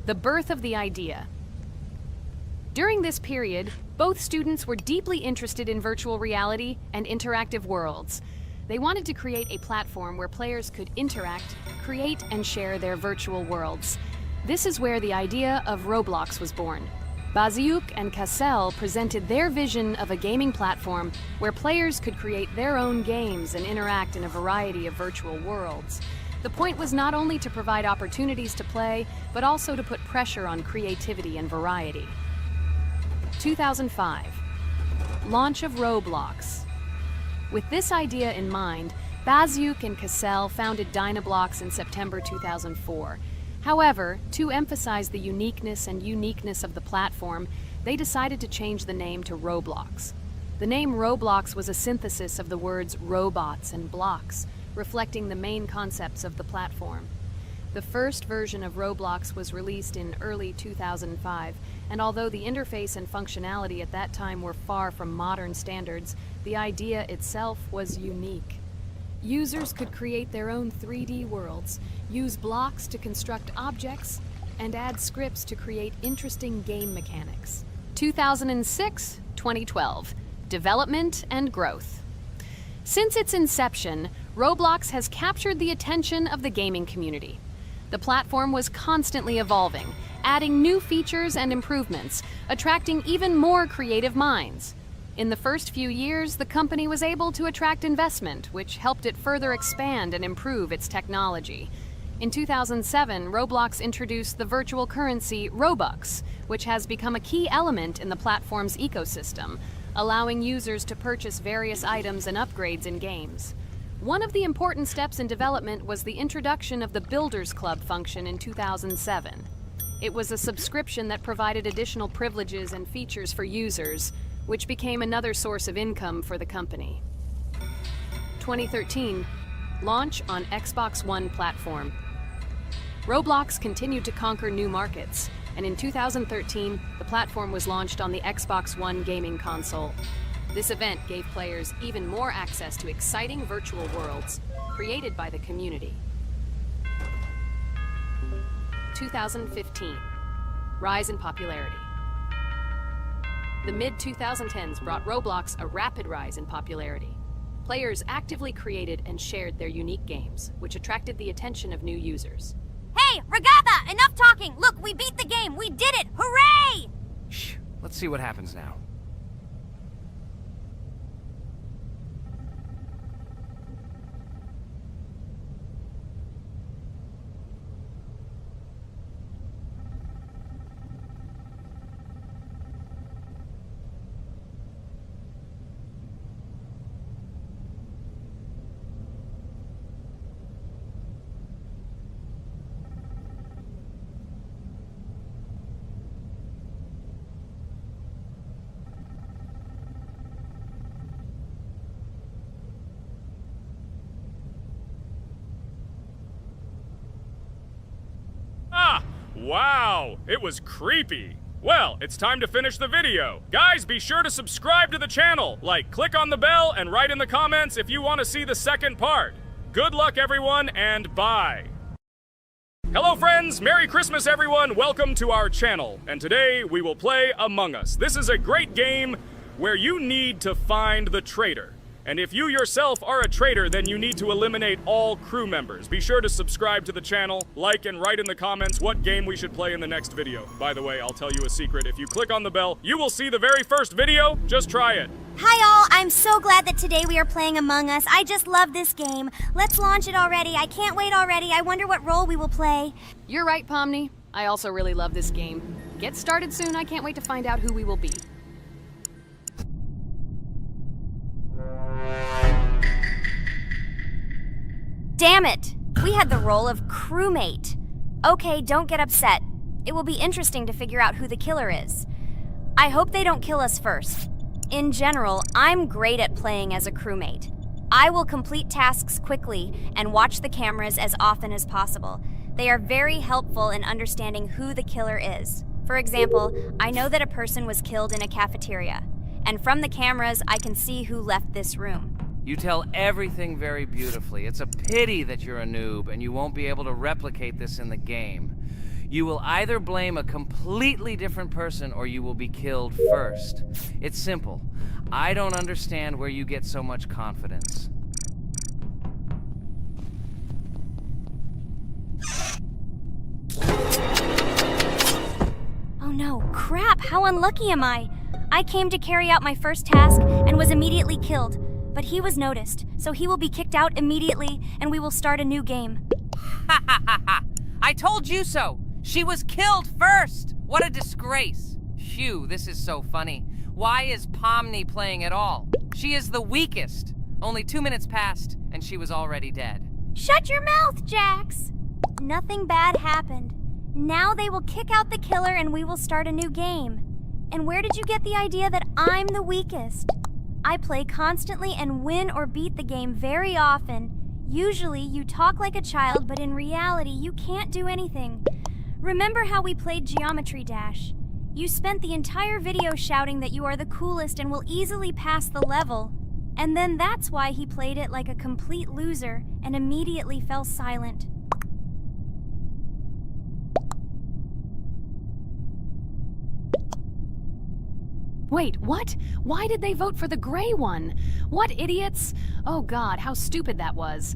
The birth of the idea. During this period, both students were deeply interested in virtual reality and interactive worlds. They wanted to create a platform where players could interact, create, and share their virtual worlds. This is where the idea of Roblox was born. Baziuk and Cassell presented their vision of a gaming platform where players could create their own games and interact in a variety of virtual worlds. The point was not only to provide opportunities to play, but also to put pressure on creativity and variety. 2005. Launch of Roblox. With this idea in mind, Baziuk and Cassell founded Dynablox in September 2004. However, to emphasize the uniqueness of the platform, they decided to change the name to Roblox. The name Roblox was a synthesis of the words robots and blocks, reflecting the main concepts of the platform. The first version of Roblox was released in early 2005, and although the interface and functionality at that time were far from modern standards, the idea itself was unique. Users could create their own 3D worlds, use blocks to construct objects, and add scripts to create interesting game mechanics. 2006-2012. Development and growth. Since its inception, Roblox has captured the attention of the gaming community. The platform was constantly evolving, adding new features and improvements, attracting even more creative minds. In the first few years, the company was able to attract investment, which helped it further expand and improve its technology. In 2007, Roblox introduced the virtual currency Robux, which has become a key element in the platform's ecosystem, allowing users to purchase various items and upgrades in games. One of the important steps in development was the introduction of the Builders Club function in 2007. It was a subscription that provided additional privileges and features for users, which became another source of income for the company. 2013, launch on Xbox One platform. Roblox continued to conquer new markets, and in 2013, the platform was launched on the Xbox One gaming console. This event gave players even more access to exciting virtual worlds created by the community. 2015, rise in popularity. The mid-2010s brought Roblox a rapid rise in popularity. Players actively created and shared their unique games, which attracted the attention of new users. Hey, Regatha! Enough talking! Look, we beat the game! We did it! Hooray! Shh, let's see what happens now. Wow, it was creepy. Well, it's time to finish the video. Guys, be sure to subscribe to the channel, click on the bell, and write in the comments if you want to see the second part. Good luck, everyone, and bye. Hello, friends. Merry Christmas, everyone. Welcome to our channel. And today, we will play Among Us. This is a great game where you need to find the traitor. And if you yourself are a traitor, then you need to eliminate all crew members. Be sure to subscribe to the channel, like and write in the comments what game we should play in the next video. By the way, I'll tell you a secret. If you click on the bell, you will see the very first video. Just try it. Hi all, I'm so glad that today we are playing Among Us. I just love this game. Let's launch it already. I can't wait already. I wonder what role we will play. You're right, Pomni. I also really love this game. Get started soon. I can't wait to find out who we will be. Damn it! We had the role of crewmate. Okay, don't get upset. It will be interesting to figure out who the killer is. I hope they don't kill us first. In general, I'm great at playing as a crewmate. I will complete tasks quickly and watch the cameras as often as possible. They are very helpful in understanding who the killer is. For example, I know that a person was killed in a cafeteria, and from the cameras, I can see who left this room. You tell everything very beautifully. It's a pity that you're a noob and you won't be able to replicate this in the game. You will either blame a completely different person or you will be killed first. It's simple. I don't understand where you get so much confidence. Oh no, crap, how unlucky am I? I came to carry out my first task and was immediately killed. But he was noticed, so he will be kicked out immediately, and we will start a new game. Ha ha ha ha! I told you so! She was killed first! What a disgrace! Phew, this is so funny. Why is Pomni playing at all? She is the weakest. Only 2 minutes passed, and she was already dead. Shut your mouth, Jax! Nothing bad happened. Now they will kick out the killer and we will start a new game. And where did you get the idea that I'm the weakest? I play constantly and win or beat the game very often. Usually, you talk like a child, but in reality, you can't do anything. Remember how we played Geometry Dash? You spent the entire video shouting that you are the coolest and will easily pass the level. And then that's why he played it like a complete loser and immediately fell silent. Wait, what? Why did they vote for the gray one? What idiots? Oh god, how stupid that was.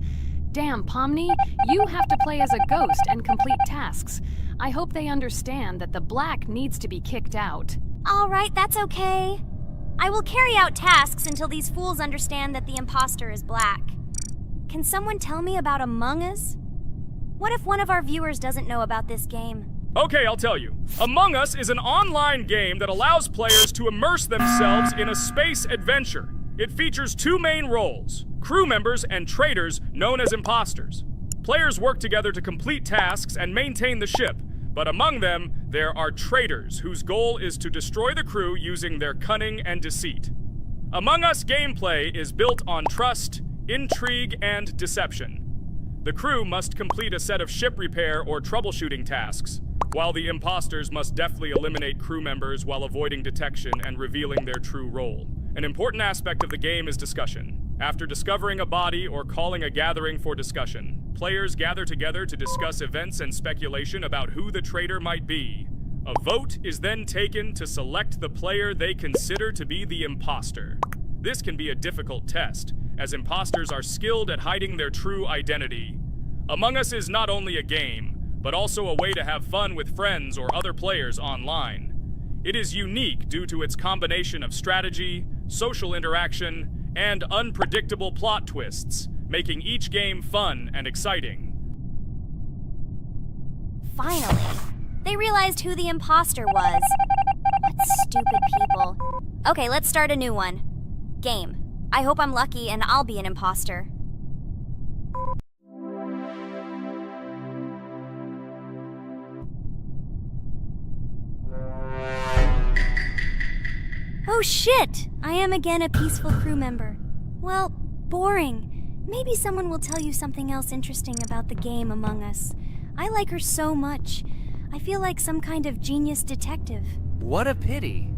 Damn, Pomni, you have to play as a ghost and complete tasks. I hope they understand that the black needs to be kicked out. All right, that's okay. I will carry out tasks until these fools understand that the imposter is black. Can someone tell me about Among Us? What if one of our viewers doesn't know about this game? Okay, I'll tell you. Among Us is an online game that allows players to immerse themselves in a space adventure. It features two main roles, crew members and traitors known as imposters. Players work together to complete tasks and maintain the ship, but among them, there are traitors whose goal is to destroy the crew using their cunning and deceit. Among Us gameplay is built on trust, intrigue, and deception. The crew must complete a set of ship repair or troubleshooting tasks, while the imposters must deftly eliminate crew members while avoiding detection and revealing their true role. An important aspect of the game is discussion. After discovering a body or calling a gathering for discussion, players gather together to discuss events and speculation about who the traitor might be. A vote is then taken to select the player they consider to be the imposter. This can be a difficult test, as imposters are skilled at hiding their true identity. Among Us is not only a game, but also a way to have fun with friends or other players online. It is unique due to its combination of strategy, social interaction, and unpredictable plot twists, making each game fun and exciting. Finally, they realized who the imposter was. What stupid people. Okay, let's start a new one. Game. I hope I'm lucky and I'll be an imposter. Oh shit! I am again a peaceful crew member. Well, boring. Maybe someone will tell you something else interesting about the game Among Us. I like her so much. I feel like some kind of genius detective. What a pity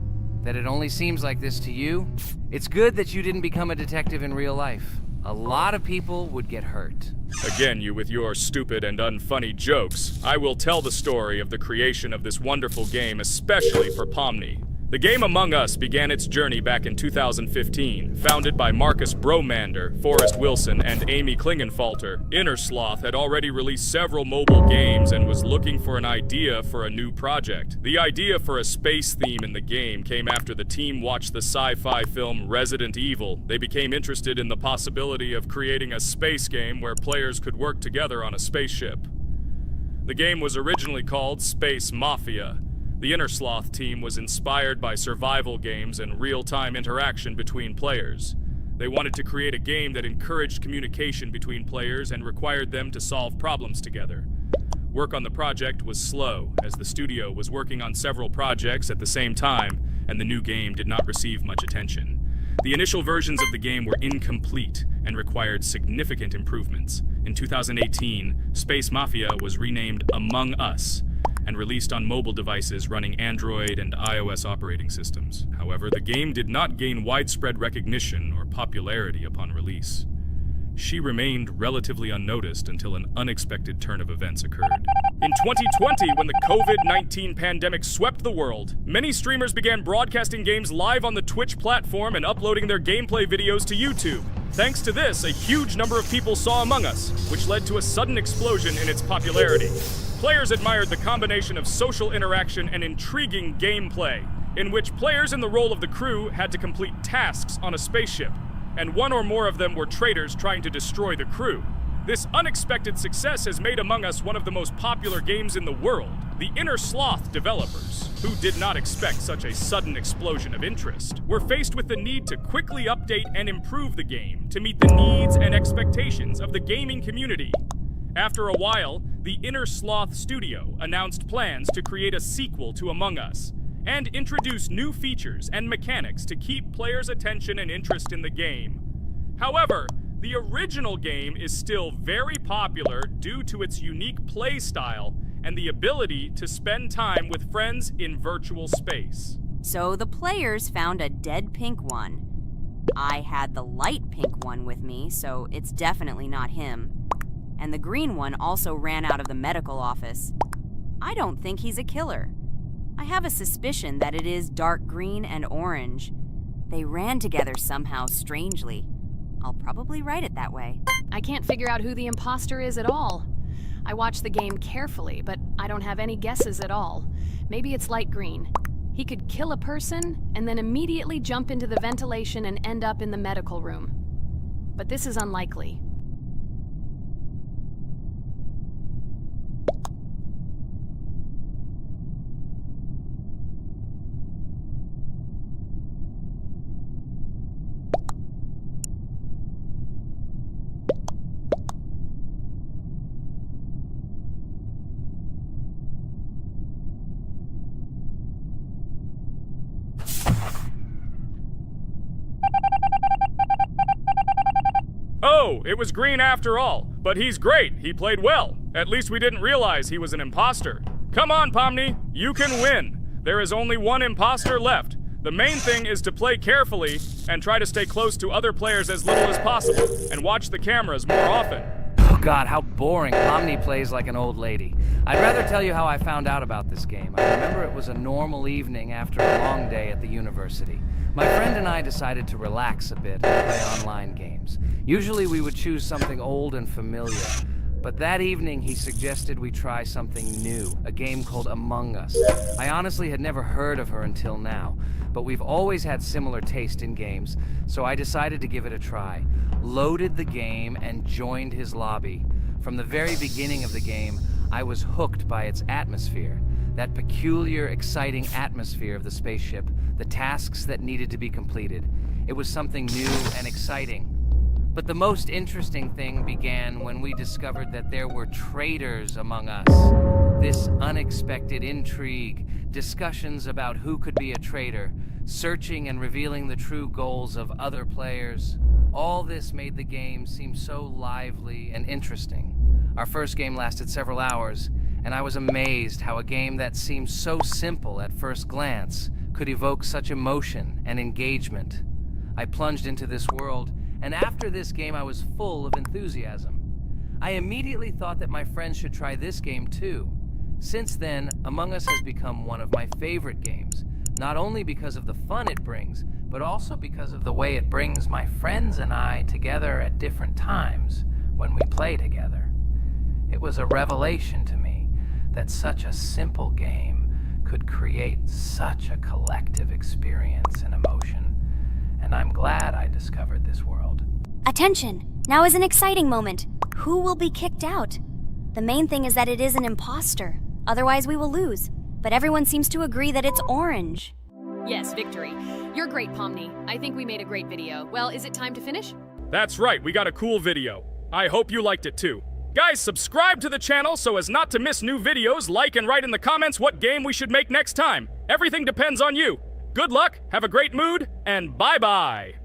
that it only seems like this to you. It's good that you didn't become a detective in real life. A lot of people would get hurt. Again, you with your stupid and unfunny jokes. I will tell the story of the creation of this wonderful game, especially for Pomni. The game Among Us began its journey back in 2015. Founded by Marcus Bromander, Forrest Wilson, and Amy Klingenfalter, Innersloth had already released several mobile games and was looking for an idea for a new project. The idea for a space theme in the game came after the team watched the sci-fi film Resident Evil. They became interested in the possibility of creating a space game where players could work together on a spaceship. The game was originally called Space Mafia. The Innersloth team was inspired by survival games and real-time interaction between players. They wanted to create a game that encouraged communication between players and required them to solve problems together. Work on the project was slow, as the studio was working on several projects at the same time, and the new game did not receive much attention. The initial versions of the game were incomplete and required significant improvements. In 2018, Space Mafia was renamed Among Us, and released on mobile devices running Android and iOS operating systems. However, the game did not gain widespread recognition or popularity upon release. She remained relatively unnoticed until an unexpected turn of events occurred. In 2020, when the COVID-19 pandemic swept the world, many streamers began broadcasting games live on the Twitch platform and uploading their gameplay videos to YouTube. Thanks to this, a huge number of people saw Among Us, which led to a sudden explosion in its popularity. Players admired the combination of social interaction and intriguing gameplay, in which players in the role of the crew had to complete tasks on a spaceship, and one or more of them were traitors trying to destroy the crew. This unexpected success has made Among Us one of the most popular games in the world. The Innersloth developers, who did not expect such a sudden explosion of interest, were faced with the need to quickly update and improve the game to meet the needs and expectations of the gaming community. After a while, the Innersloth studio announced plans to create a sequel to Among Us and introduce new features and mechanics to keep players' attention and interest in the game. However, the original game is still very popular due to its unique play style and the ability to spend time with friends in virtual space. So the players found a dead pink one. I had the light pink one with me, so it's definitely not him. And the green one also ran out of the medical office. I don't think he's a killer. I have a suspicion that it is dark green and orange. They ran together somehow strangely. I'll probably write it that way. I can't figure out who the imposter is at all. I watched the game carefully, but I don't have any guesses at all. Maybe it's light green. He could kill a person and then immediately jump into the ventilation and end up in the medical room. But this is unlikely. Oh, it was green after all. But he's great. He played well. At least we didn't realize he was an imposter. Come on, Pomni. You can win. There is only one imposter left. The main thing is to play carefully and try to stay close to other players as little as possible and watch the cameras more often. Oh God, how boring. Pomni plays like an old lady. I'd rather tell you how I found out about this game. I remember it was a normal evening after a long day at the university. My friend and I decided to relax a bit and play online games. Usually we would choose something old and familiar, but that evening he suggested we try something new, a game called Among Us. I honestly had never heard of her until now, but we've always had similar taste in games, so I decided to give it a try. Loaded the game and joined his lobby. From the very beginning of the game, I was hooked by its atmosphere. That peculiar, exciting atmosphere of the spaceship, the tasks that needed to be completed. It was something new and exciting. But the most interesting thing began when we discovered that there were traitors among us. This unexpected intrigue, discussions about who could be a traitor, searching and revealing the true goals of other players. All this made the game seem so lively and interesting. Our first game lasted several hours, and I was amazed how a game that seemed so simple at first glance could evoke such emotion and engagement. I plunged into this world, and after this game I was full of enthusiasm. I immediately thought that my friends should try this game too. Since then, Among Us has become one of my favorite games, not only because of the fun it brings, but also because of the way it brings my friends and I together at different times when we play together. It was a revelation to me that such a simple game could create such a collective experience and emotion, and I'm glad I discovered this world. Attention! Now is an exciting moment. Who will be kicked out? The main thing is that it is an imposter. Otherwise we will lose. But everyone seems to agree that it's orange. Yes, victory. You're great, Pomni. I think we made a great video. Well, is it time to finish? That's right, we got a cool video. I hope you liked it too. Guys, subscribe to the channel so as not to miss new videos, like and write in the comments what game we should make next time. Everything depends on you. Good luck, have a great mood, and bye-bye.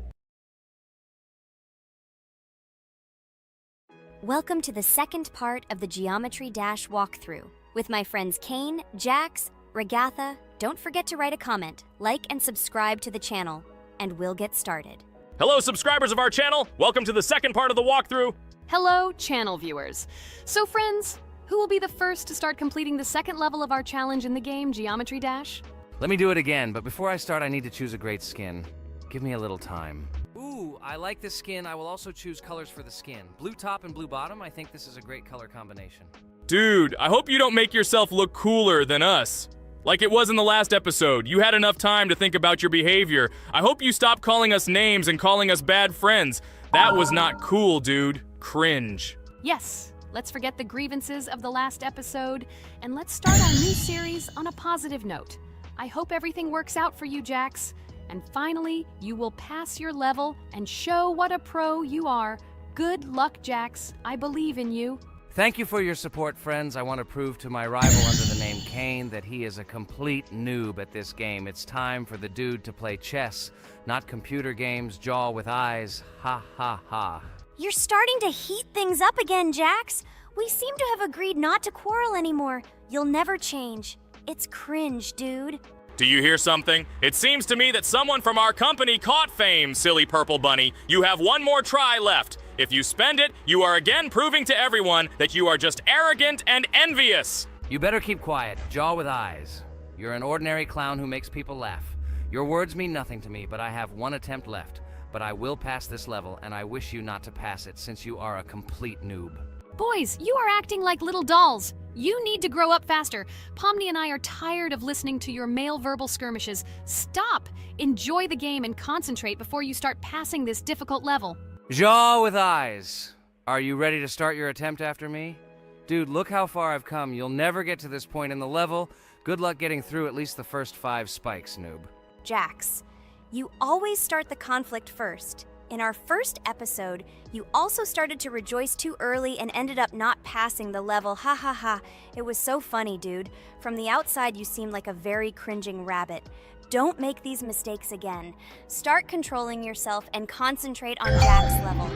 Welcome to the second part of the Geometry Dash walkthrough. With my friends Kane, Jax, Regatha, don't forget to write a comment, like and subscribe to the channel, and we'll get started. Hello, subscribers of our channel. Welcome to the second part of the walkthrough. Hello, channel viewers. So friends, who will be the first to start completing the second level of our challenge in the game, Geometry Dash? Let me do it again, but before I start I need to choose a great skin. Give me a little time. Ooh, I like this skin. I will also choose colors for the skin. Blue top and blue bottom, I think this is a great color combination. Dude, I hope you don't make yourself look cooler than us. Like it was in the last episode, you had enough time to think about your behavior. I hope you stop calling us names and calling us bad friends. That was not cool, dude. Cringe. Yes, let's forget the grievances of the last episode, and let's start our new series on a positive note. I hope everything works out for you, Jax. And finally, you will pass your level and show what a pro you are. Good luck, Jax. I believe in you. Thank you for your support, friends. I want to prove to my rival under the name Kane that he is a complete noob at this game. It's time for the dude to play chess, not computer games, jaw with eyes. Ha ha ha. You're starting to heat things up again, Jax. We seem to have agreed not to quarrel anymore. You'll never change. It's cringe, dude. Do you hear something? It seems to me that someone from our company caught fame, silly purple bunny. You have one more try left. If you spend it, you are again proving to everyone that you are just arrogant and envious. You better keep quiet. Jaw with eyes. You're an ordinary clown who makes people laugh. Your words mean nothing to me, but I have one attempt left. But I will pass this level, and I wish you not to pass it since you are a complete noob. Boys, you are acting like little dolls. You need to grow up faster. Pomni and I are tired of listening to your male verbal skirmishes. Stop! Enjoy the game and concentrate before you start passing this difficult level. Jaw with eyes. Are you ready to start your attempt after me? Dude, look how far I've come. You'll never get to this point in the level. Good luck getting through at least the first 5 spikes, noob. Jax, you always start the conflict first. In our first episode, you also started to rejoice too early and ended up not passing the level. Ha ha ha. It was so funny, dude. From the outside, you seemed like a very cringing rabbit. Don't make these mistakes again. Start controlling yourself and concentrate on Jack's level.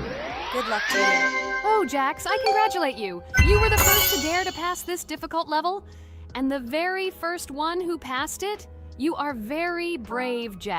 Good luck to you. Oh, Jax, I congratulate you. You were the first to dare to pass this difficult level, and the very first one who passed it. You are very brave, Jax.